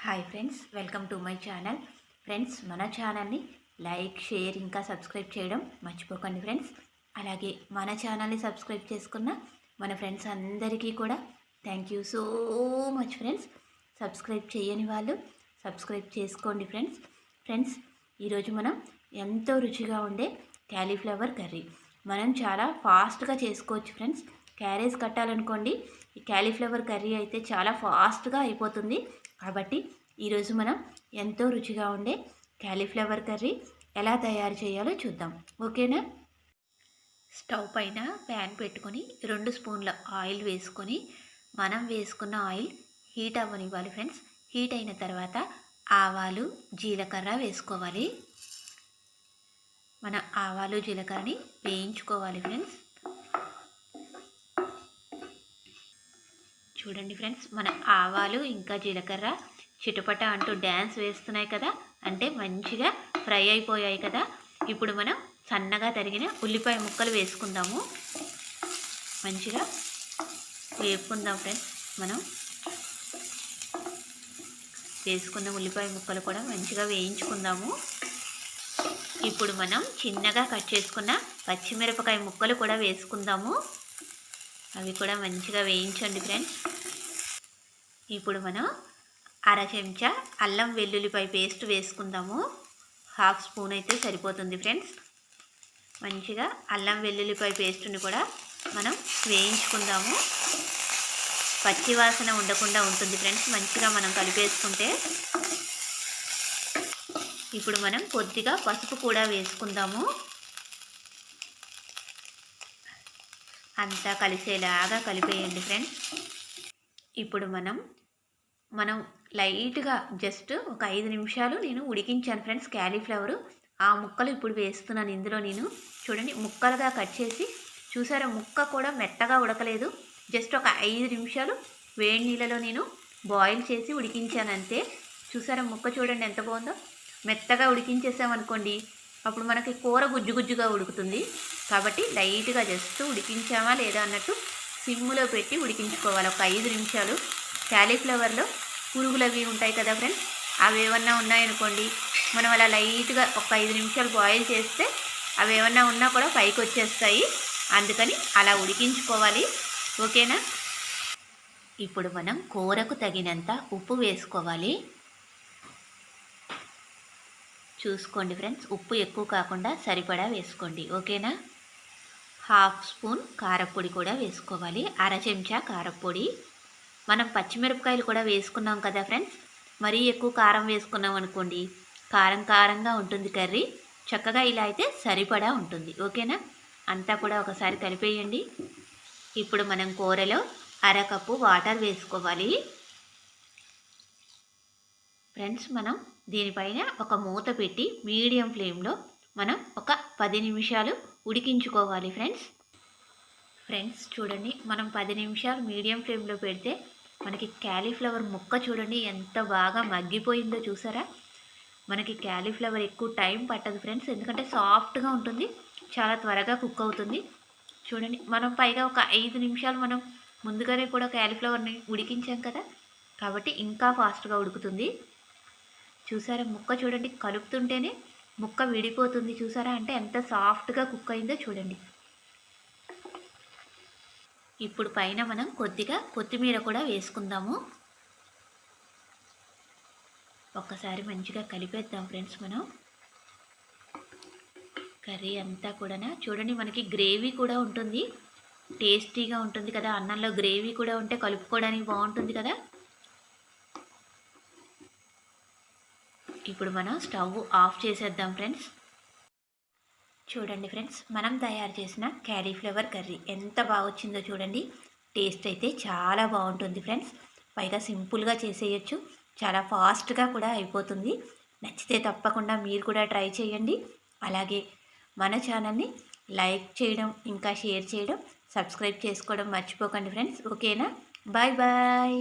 Hi friends, welcome to my channel. Friends, మన ఛానల్ని like, share ఇంకా సబ్స్క్రైబ్ చేయడం మర్చిపోకండి ఫ్రెండ్స్. అలాగే మన ఛానల్ని సబ్స్క్రైబ్ చేసుకున్న మన ఫ్రెండ్స్ అందరికీ కూడా thank you so much friends. Subscribe చేయని వాళ్ళు సబ్స్క్రైబ్ చేసుకోండి ఫ్రెండ్స్. ఫ్రెండ్స్, ఈరోజు మనం ఎంతో రుచిగా ఉండే క్యాలీఫ్లవర్ కర్రీ మనం చాలా ఫాస్ట్గా చేసుకోవచ్చు ఫ్రెండ్స్. క్యారేజ్ కట్టాలనుకోండి, ఈ క్యాలీఫ్లవర్ కర్రీ అయితే చాలా ఫాస్ట్గా అయిపోతుంది. కాబట్టి ఈరోజు మనం ఎంతో రుచిగా ఉండే క్యాలీఫ్లవర్ కర్రీ ఎలా తయారు చేయాలో చూద్దాం. ఓకేనా? స్టవ్ పైన ప్యాన్ పెట్టుకొని 2 స్పూన్ల ఆయిల్ వేసుకొని మనం వేసుకున్న ఆయిల్ హీట్ అవ్వనివ్వాలి ఫ్రెండ్స్. హీట్ అయిన తర్వాత ఆవాలు, జీలకర్ర వేసుకోవాలి. మన ఆవాలు, జీలకర్రని వేయించుకోవాలి ఫ్రెండ్స్. చూడండి ఫ్రెండ్స్, మన ఆవాలు ఇంకా జీలకర్ర చిటపట అంటూ డ్యాన్స్ వేస్తున్నాయి కదా, అంటే మంచిగా ఫ్రై అయిపోయాయి కదా. ఇప్పుడు మనం సన్నగా తరిగిన ఉల్లిపాయ ముక్కలు వేసుకుందాము. మంచిగా వేపుకుందాం ఫ్రెండ్స్. మనం వేసుకున్న ఉల్లిపాయ ముక్కలు కూడా మంచిగా వేయించుకుందాము. ఇప్పుడు మనం చిన్నగా కట్ చేసుకున్న పచ్చిమిరపకాయ ముక్కలు కూడా వేసుకుందాము. అవి కూడా మంచిగా వేయించండి ఫ్రెండ్స్. ఇప్పుడు మనం 1/2 చెంచా అల్లం వెల్లుల్లిపాయ పేస్ట్ వేసుకుందాము. 1/2 స్పూన్ అయితే సరిపోతుంది ఫ్రెండ్స్. మంచిగా అల్లం వెల్లుల్లిపాయ పేస్ట్ని కూడా మనం వేయించుకుందాము. పచ్చి వాసన ఉండకుండా ఉంటుంది ఫ్రెండ్స్, మంచిగా మనం కలిపేసుకుంటే. ఇప్పుడు మనం కొద్దిగా పసుపు కూడా వేసుకుందాము. అంతా కలిసేలాగా కలిపేయండి ఫ్రెండ్స్. ఇప్పుడు మనం లైట్గా జస్ట్ ఒక 5 నిమిషాలు నేను ఉడికించాను ఫ్రెండ్స్ క్యాలీఫ్లవరు. ఆ ముక్కలు ఇప్పుడు వేస్తున్నాను ఇందులో. నేను చూడండి, ముక్కలుగా కట్ చేసి చూసారా, ముక్క కూడా మెత్తగా ఉడకలేదు. జస్ట్ ఒక 5 నిమిషాలు వేడి నీళ్ళలో నేను బాయిల్ చేసి ఉడికించాను అంతే. చూసారా, ముక్క చూడండి ఎంత బాగుందో. మెత్తగా ఉడికించేసామనుకోండి, అప్పుడు మనకి కూర గుజ్జు గుజ్జుగా ఉడుకుతుంది. కాబట్టి లైట్గా జస్ట్ ఉడికించామా లేదా అన్నట్టు సిమ్లో పెట్టి ఉడికించుకోవాలి ఒక 5 నిమిషాలు. క్యాలీఫ్లవర్లో పురుగులు అవి ఉంటాయి కదా ఫ్రెండ్స్, అవి ఏమన్నా ఉన్నాయనుకోండి, మనం అలా లైట్గా ఒక 5 నిమిషాలు బాయిల్ చేస్తే అవి ఏమన్నా ఉన్నా కూడా పైకి వచ్చేస్తాయి. అందుకని అలా ఉడికించుకోవాలి. ఓకేనా? ఇప్పుడు మనం కూరకు తగినంత ఉప్పు వేసుకోవాలి. చూసుకోండి ఫ్రెండ్స్, ఉప్పు ఎక్కువ కాకుండా సరిపడా వేసుకోండి. ఓకేనా? 1/2 స్పూన్ కారపొడి కూడా వేసుకోవాలి. 1/2 చెంచా కారపొడి. మనం పచ్చిమిరపకాయలు కూడా వేసుకున్నాం కదా ఫ్రెండ్స్, మరీ ఎక్కువ కారం వేసుకున్నాం అనుకోండి, కారం కారంగా ఉంటుంది కర్రీ. చక్కగా ఇలా అయితే సరిపడా ఉంటుంది. ఓకేనా? అంతా కూడా ఒకసారి కలిపేయండి. ఇప్పుడు మనం కూరలో 1/2 కప్పు వాటర్ వేసుకోవాలి ఫ్రెండ్స్. మనం దీనిపైన ఒక మూత పెట్టి మీడియం ఫ్లేమ్లో మనం ఒక 10 నిమిషాలు ఉడికించుకోవాలి ఫ్రెండ్స్. చూడండి, మనం 10 నిమిషాలు మీడియం ఫ్లేమ్లో పెడితే మనకి క్యాలీఫ్లవర్ ముక్క చూడండి ఎంత బాగా మగ్గిపోయిందో. చూసారా, మనకి క్యాలీఫ్లవర్ ఎక్కువ టైం పట్టదు ఫ్రెండ్స్, ఎందుకంటే సాఫ్ట్గా ఉంటుంది, చాలా త్వరగా కుక్ అవుతుంది. చూడండి, మనం పైగా ఒక 5 నిమిషాలు మనం ముందుగానే కూడా క్యాలీఫ్లవర్ని ఉడికించాం కదా, కాబట్టి ఇంకా ఫాస్ట్గా ఉడుకుతుంది. చూసారా, ముక్క చూడండి, కలుపుతుంటేనే ముక్క విడిపోతుంది. చూసారా, అంటే ఎంత సాఫ్ట్గా కుక్ అయిందో చూడండి. ఇప్పుడు పైన మనం కొద్దిగా కొత్తిమీర కూడా వేసుకుందాము. ఒక్కసారి మంచిగా కలిపేద్దాం ఫ్రెండ్స్. మనం కర్రీ అంతా కూడా చూడండి, మనకి గ్రేవీ కూడా ఉంటుంది, టేస్టీగా ఉంటుంది కదా. అన్నంలో గ్రేవీ కూడా ఉంటే కలుపుకోవడానికి బాగుంటుంది కదా. ఇప్పుడు మనం స్టవ్ ఆఫ్ చేసేద్దాం ఫ్రెండ్స్. చూడండి ఫ్రెండ్స్, మనం తయారు చేసిన క్యాలీఫ్లవర్ కర్రీ ఎంత బాగా వచ్చిందో చూడండి. టేస్ట్ అయితే చాలా బాగుంటుంది ఫ్రెండ్స్. పైగా సింపుల్గా చేసేయచ్చు, చాలా ఫాస్ట్గా కూడా అయిపోతుంది. నచ్చితే తప్పకుండా మీరు కూడా ట్రై చేయండి. అలాగే మన ఛానల్ని లైక్ చేయడం ఇంకా షేర్ చేయడం, సబ్స్క్రైబ్ చేసుకోవడం మర్చిపోకండి ఫ్రెండ్స్. ఓకేనా? Bye bye.